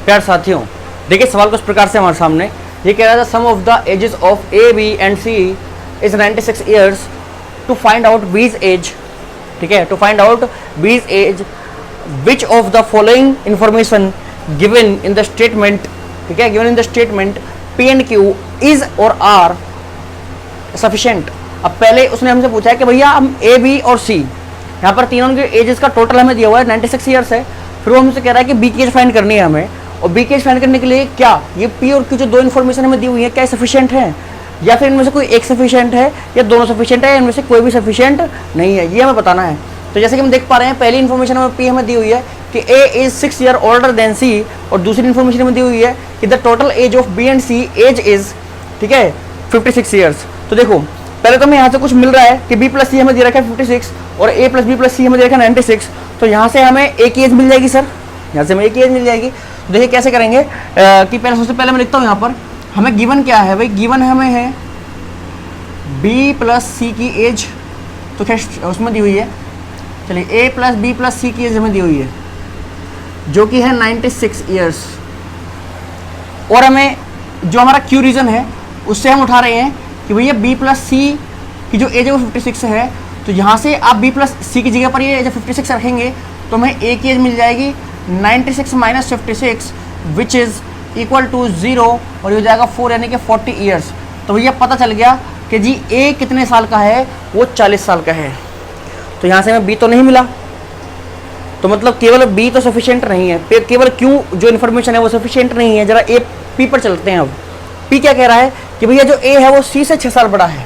प्यार साथियों, देखिए सवाल कुछ प्रकार से हमारे सामने ये कह रहा था sum of the ages of A B and C is 96 years to find out B's age. ठीक है, to find out B's age which of the following information given in the statement, ठीक है, given in the statement P and Q is और R sufficient. अब पहले उसने हमसे पूछा है कि भैया हम ए बी और सी, यहाँ पर तीनों के एजेस का टोटल हमें दिया हुआ है 96 ईयर्स है। फिर वो हमसे कह रहा है कि बी की एज फाइंड करनी है हमें, और बी की एज फाइंड करने के लिए क्या ये पी और क्यू जो दो इन्फॉर्मेशन हमें दी हुई है क्या सफिशिएंट है, या फिर इनमें से कोई एक सफिशिएंट है या दोनों सफिशिएंट है, इनमें से कोई भी सफिशिएंट नहीं है, ये हमें बताना है। तो जैसे कि हम देख पा रहे हैं पहली इन्फॉर्मेशन हमें पी हमें दी हुई है कि A is 6 year older than C, और दूसरी इन्फॉर्मेशन हमें दी हुई है कि the total age of B and C age is, ठीक है, 56 ईयर्स। तो देखो पहले तो हमें यहाँ से कुछ मिल रहा है कि बी प्लस सी हमें दे रखा है 56 और ए प्लस बी प्लस सी हमें दे रखा है 96, तो यहाँ से हमें एक की एज मिल जाएगी सर, यहाँ से हमें एक की एज मिल जाएगी। तो देखिए कैसे करेंगे कि पहले सबसे पहले मैं लिखता हूँ यहाँ पर हमें गिवन क्या है भाई, गिवन हमें है बी प्लस सी की एज, तो खैर उसमें दी हुई है, चलिए ए प्लस बी प्लस सी की एज हमें दी हुई है जो कि है 96 ईयर्स, और हमें जो हमारा क्यू रीजन है उससे हम उठा रहे हैं कि भैया बी प्लस सी की जो एज है वो 56 है, तो यहाँ से आप बी प्लस सी की जगह पर ये एज 56 रखेंगे तो हमें ए की एज मिल जाएगी 96 minus 56 which is equal to 0, और ये हो जाएगा 4 यानी कि 40 ईयर्स। तो भैया पता चल गया कि जी ए कितने साल का है, वो 40 साल का है। तो यहाँ से हमें बी तो नहीं मिला, तो मतलब केवल बी तो सफिशिएंट नहीं है, केवल क्यू जो इन्फॉर्मेशन है वो सफिशिएंट नहीं है। जरा ए पी पर चलते हैं। अब पी क्या कह रहा है कि भैया जो ए है वो सी से 6 साल बड़ा है,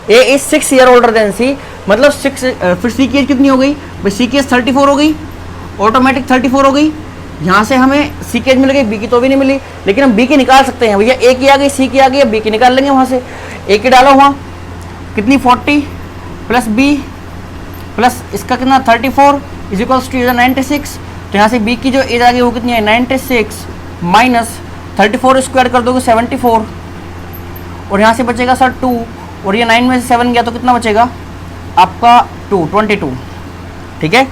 ए इज 6 ईयर ओल्डर देन सी, मतलब 6, फिर सी की एज कितनी हो गई भाई, सी की एज 34 हो गई, ऑटोमेटिक 34 हो गई। यहाँ से हमें सी की एज मिल गई, बी की तो भी नहीं मिली, लेकिन हम बी की निकाल सकते हैं भैया, ए की आ गई सी की आ गई, बी की निकाल लेंगे वहाँ से। ए की डालो वहाँ कितनी 40 प्लस बी प्लस इसका कितना 34 इज इक्वल्स टू 96, तो यहाँ से बी की जो एज आ गई वो कितनी है 96 माइनस 34 स्क्वायर कर दोगे 74, और यहाँ से बचेगा सर 2, और ये 9 में से 7 गया तो कितना बचेगा आपका 22, ठीक है,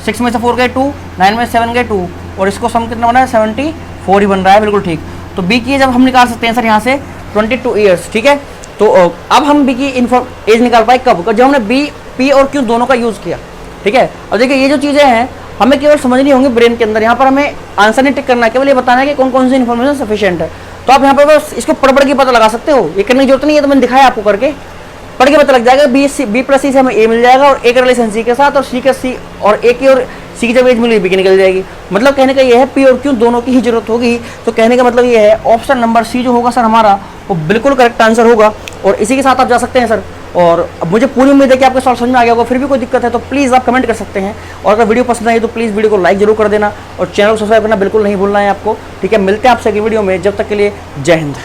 6 में से 4 गए 2, 9 में से 7 गए 2, और इसको सम कितना बना है 74 ही बन रहा है, बिल्कुल ठीक। तो बी की जब हम निकाल सकते हैं सर यहाँ से 22 ईयर्स, ठीक है। तो अब हम बी की एज निकाल पाए कब, जब हमने बी पी और क्यू दोनों का यूज़ किया, ठीक है। और देखिए ये जो चीज़ें हैं हमें केवल समझनी होंगी ब्रेन के अंदर, यहाँ पर हमें आंसर नहीं टिक करना है, केवल ये बताना है कि कौन कौन सी इन्फॉर्मेशन सफिशिएंट है। तो आप यहाँ पर बस इसको पढ़ के पता लगा सकते हो, ये करने की जरूरत नहीं है, तो मैंने दिखाया आपको करके, पढ़ के पता लग जाएगा। बी प्लस सी से हमें ए मिल जाएगा, और ए का रिलेशन सी के साथ, और सी के सी और ए की और सी की जब एज मिली बी की निकल जाएगी। मतलब कहने का ये है पी और क्यू दोनों की ही जरूरत होगी। तो कहने का मतलब ये है ऑप्शन नंबर सी जो होगा सर हमारा वो बिल्कुल करेक्ट आंसर होगा, और इसी के साथ आप जा सकते हैं सर। और अब मुझे पूरी उम्मीद है कि आपको सवाल समझ में आ गया होगा, फिर भी कोई दिक्कत है तो प्लीज़ आप कमेंट कर सकते हैं, और अगर वीडियो पसंद आई तो प्लीज़ वीडियो को लाइक जरूर कर देना, और चैनल को सब्सक्राइब करना बिल्कुल नहीं भूलना है आपको, ठीक है। मिलते हैं आपसे अगली वीडियो में, जब तक के लिए जय हिंद।